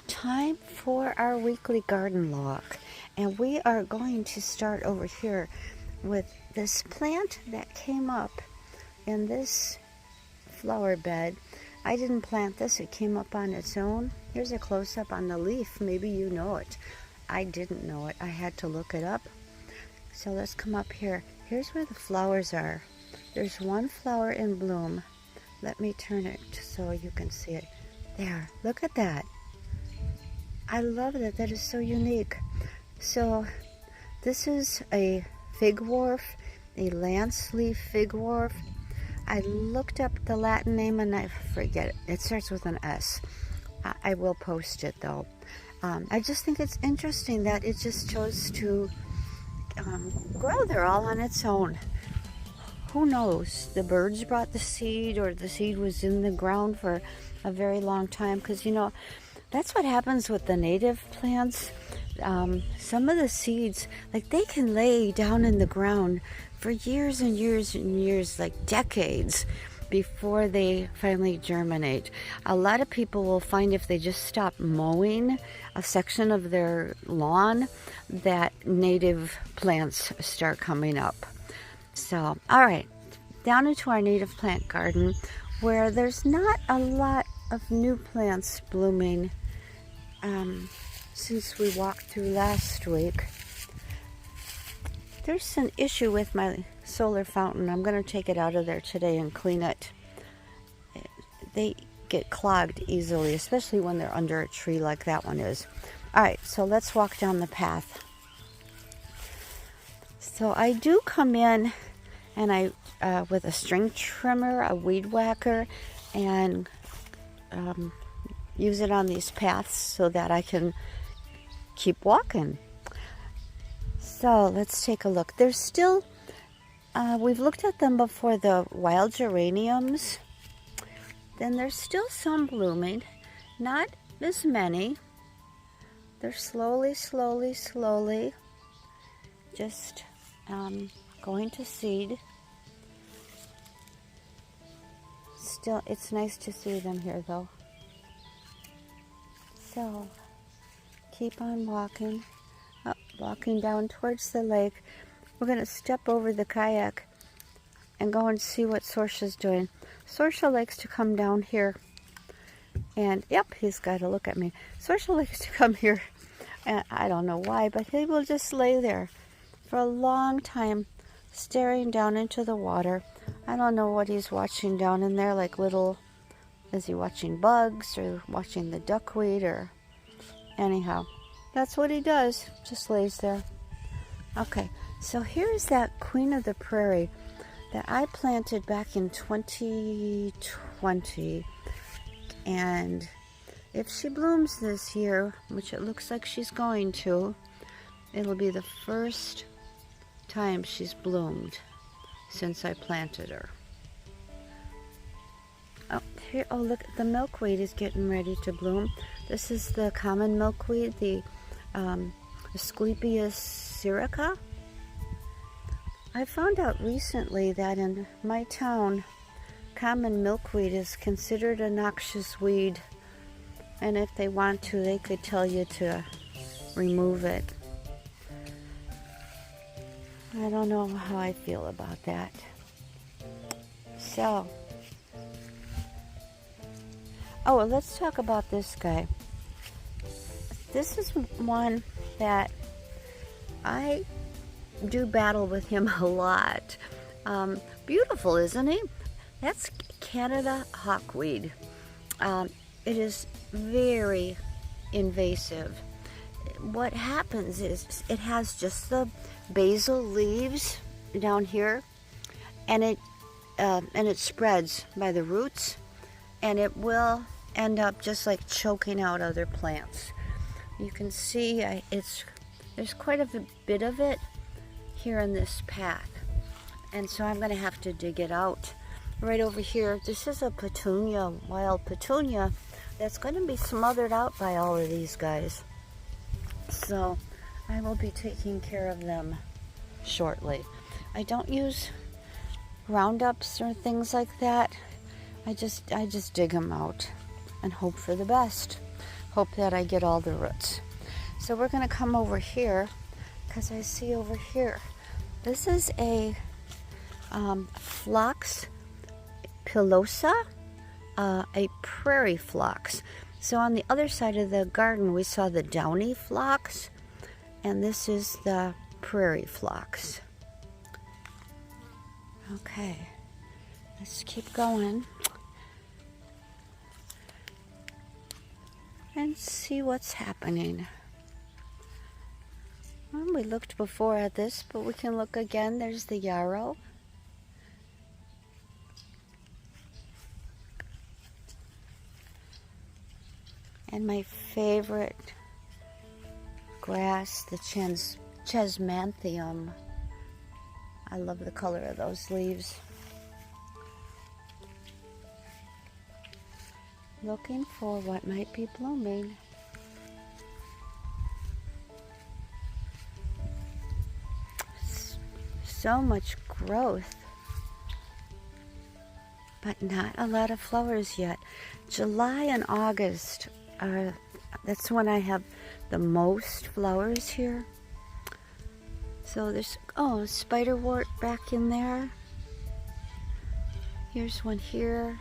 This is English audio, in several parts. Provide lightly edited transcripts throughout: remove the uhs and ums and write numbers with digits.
Time for our weekly garden walk, and we are going to start over here with this plant that came up in this flower bed. I didn't plant this, it came up on its own. Here's a close-up on the leaf. Maybe you know it. I didn't know it. I had to look it up. So let's come up here. Here's where the flowers are. There's one flower in bloom. Let me turn it so you can see it. There, look at that. I love that. That is so unique. So this is a figwort, a lance leaf figwort. I looked up the Latin name and I forget it. It starts with an S. I will post it though. I just think it's interesting that it just chose to grow there all on its own. Who knows? The birds brought the seed, or the seed was in the ground for a very long time, because that's what happens with the native plants. Some of the seeds, like, they can lay down in the ground for years and years and years, like decades, before they finally germinate. A lot of people will find if they just stop mowing a section of their lawn, that native plants start coming up. So, all right, down into our native plant garden, where there's not a lot of new plants blooming since we walked through last week. There's an issue with my solar fountain. I'm going to take it out of there today and clean it. They get clogged easily, especially when they're under a tree like that one is. All right, so let's walk down the path. So I do come in and I with a string trimmer, a weed whacker, and use it on these paths so that I can keep walking. So let's take a look. There's still, we've looked at them before, the wild geraniums. Then there's still some blooming, not as many. They're slowly just going to seed. Still, it's nice to see them here though. So, keep on walking, walking down towards the lake. We're going to step over the kayak and go and see what Sorsha's doing. Sorsha likes to come down here, and yep, he's got to look at me. Sorsha likes to come here, and I don't know why, but he will just lay there for a long time, staring down into the water. I don't know what he's watching down in there, like little, is he watching bugs or watching the duckweed, or anyhow, that's what he does, just lays there. Okay, so here's that Queen of the Prairie that I planted back in 2020, and if she blooms this year, which it looks like she's going to, it'll be the first time she's bloomed since I planted her. Oh, here, oh look, the milkweed is getting ready to bloom. This is the common milkweed, the Asclepias syrica. I found out recently that in my town, common milkweed is considered a noxious weed, and if they want to, they could tell you to remove it. I don't know how I feel about that. So, oh, well, let's talk about this guy. This is one that I do battle with him a lot. Beautiful, isn't he? That's Canada hawkweed. It is very invasive. What happens is it has just the basal leaves down here, and it spreads by the roots, and it will end up just like choking out other plants. You can see there's quite a bit of it here in this path, and so I'm going to have to dig it out. Right over here, this is a petunia, wild petunia, that's going to be smothered out by all of these guys. So I will be taking care of them shortly. I don't use roundups or things like that. I just dig them out and hope for the best. hope that I get all the roots. So we're going to come over here because I see over here, this is a phlox pilosa, a prairie phlox. So on the other side of the garden, we saw the downy phlox, and this is the prairie phlox. Okay, let's keep going and see what's happening. Well, we looked before at this, but we can look again. There's the yarrow. And my favorite grass, the chesmanthium. I love the color of those leaves. Looking for what might be blooming. So much growth, but not a lot of flowers yet. July and August, that's when I have the most flowers here. So there's, oh, spiderwort back in there. Here's one here.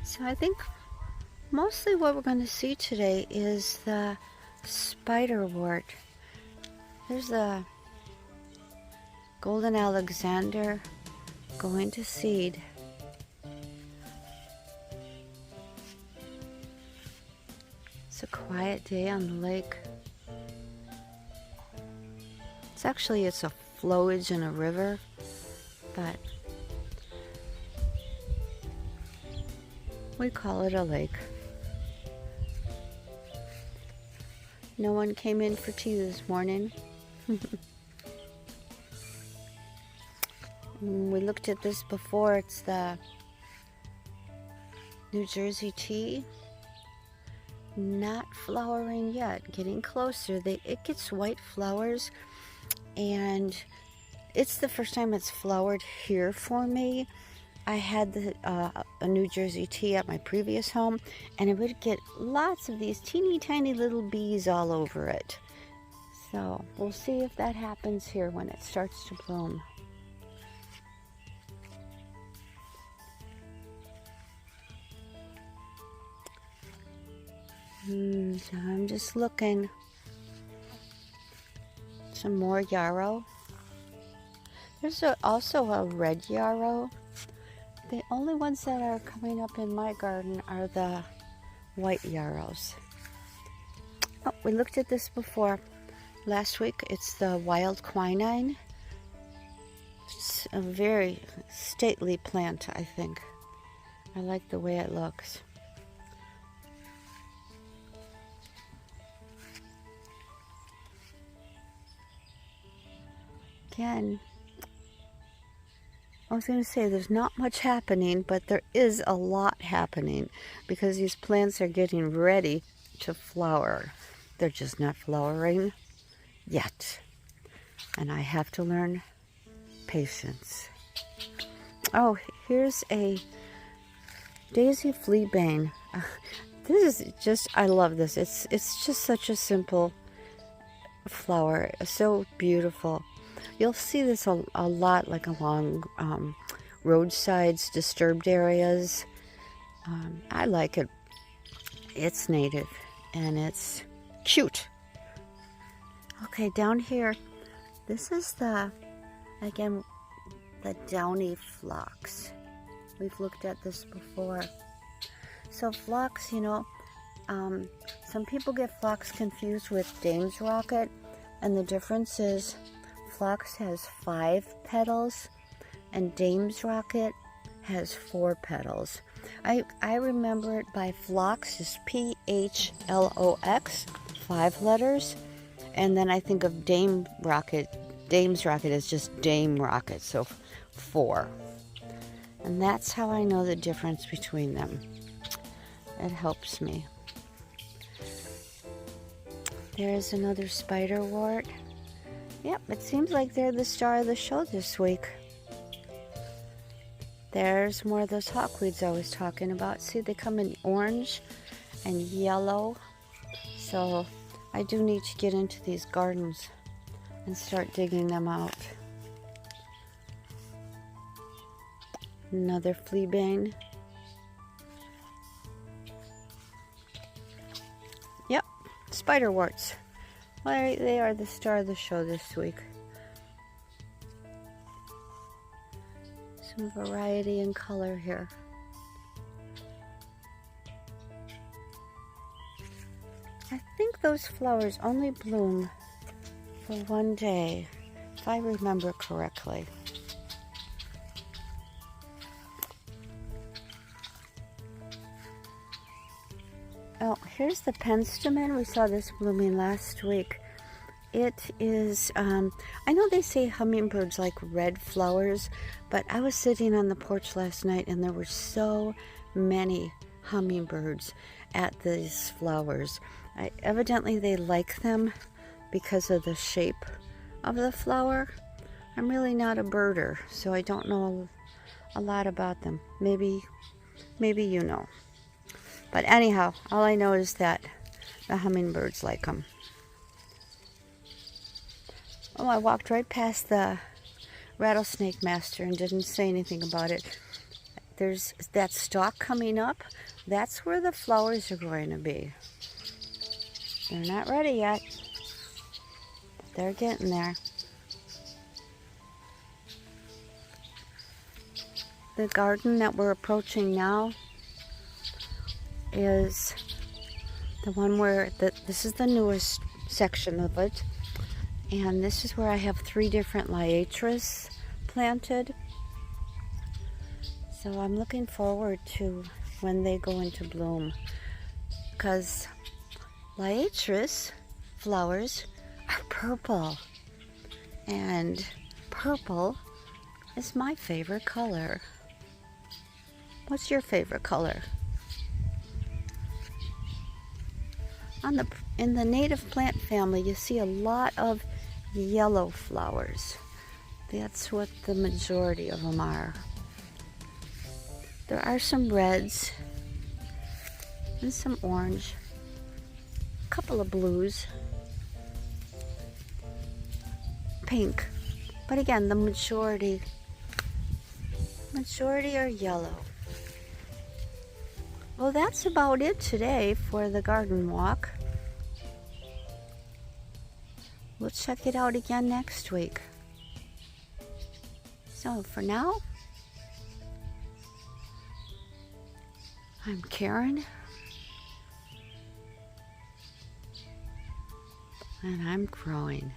So I think mostly what we're going to see today is the spiderwort. There's the Golden Alexander going to seed. It's a quiet day on the lake. It's a flowage in a river, but we call it a lake. No one came in for tea this morning. We looked at this before. It's the New Jersey tea. Not flowering yet, getting closer. It gets white flowers, and it's the first time it's flowered here for me. I had a New Jersey tea at my previous home, and it would get lots of these teeny tiny little bees all over it. So we'll see if that happens here when it starts to bloom. So I'm just looking. Some more yarrow. There's also a red yarrow. The only ones that are coming up in my garden are the white yarrows. Oh, we looked at this before last week. It's the wild quinine. It's a very stately plant, I think. I like the way it looks. Again, I was going to say there's not much happening, but there is a lot happening because these plants are getting ready to flower. They're just not flowering yet. And I have to learn patience. Oh, here's a daisy fleabane. This is just, I love this. It's just such a simple flower. So beautiful. You'll see this a lot, like along roadsides, disturbed areas. I like it. It's native and it's cute. Okay, down here, this is again, the downy phlox. We've looked at this before. So phlox, some people get phlox confused with dame's rocket, and the difference is phlox has 5 petals and dame's rocket has 4 petals. I remember it by phlox is P-H-L-O-X, 5 letters, and then I think of dame's rocket is just dame rocket, so 4. And that's how I know the difference between them. It helps me. There's another spiderwort. Yep, it seems like they're the star of the show this week. There's more of those hawkweeds I was talking about. See, they come in orange and yellow. So I do need to get into these gardens and start digging them out. Another fleabane. Yep, spiderworts. Well, they are the star of the show this week. Some variety in color here. I think those flowers only bloom for one day, if I remember correctly. Oh, here's the penstemon. We saw this blooming last week. It is, I know they say hummingbirds like red flowers, but I was sitting on the porch last night and there were so many hummingbirds at these flowers. Evidently they like them because of the shape of the flower. I'm really not a birder, so I don't know a lot about them. Maybe you know. But anyhow, all I know is that the hummingbirds like them. Oh, I walked right past the rattlesnake master and didn't say anything about it. There's that stalk coming up. That's where the flowers are going to be. They're not ready yet. They're getting there. The garden that we're approaching now is the one where this is the newest section of it. And this is where I have 3 different liatris planted. So I'm looking forward to when they go into bloom, because liatris flowers are purple, and purple is my favorite color. What's your favorite color? In the native plant family, you see a lot of yellow flowers. That's what the majority of them are. There are some reds and some orange, a couple of blues, pink, but again, the majority are yellow. Well, that's about it today for the garden walk. We'll check it out again next week. So for now, I'm Karen, and I'm growing.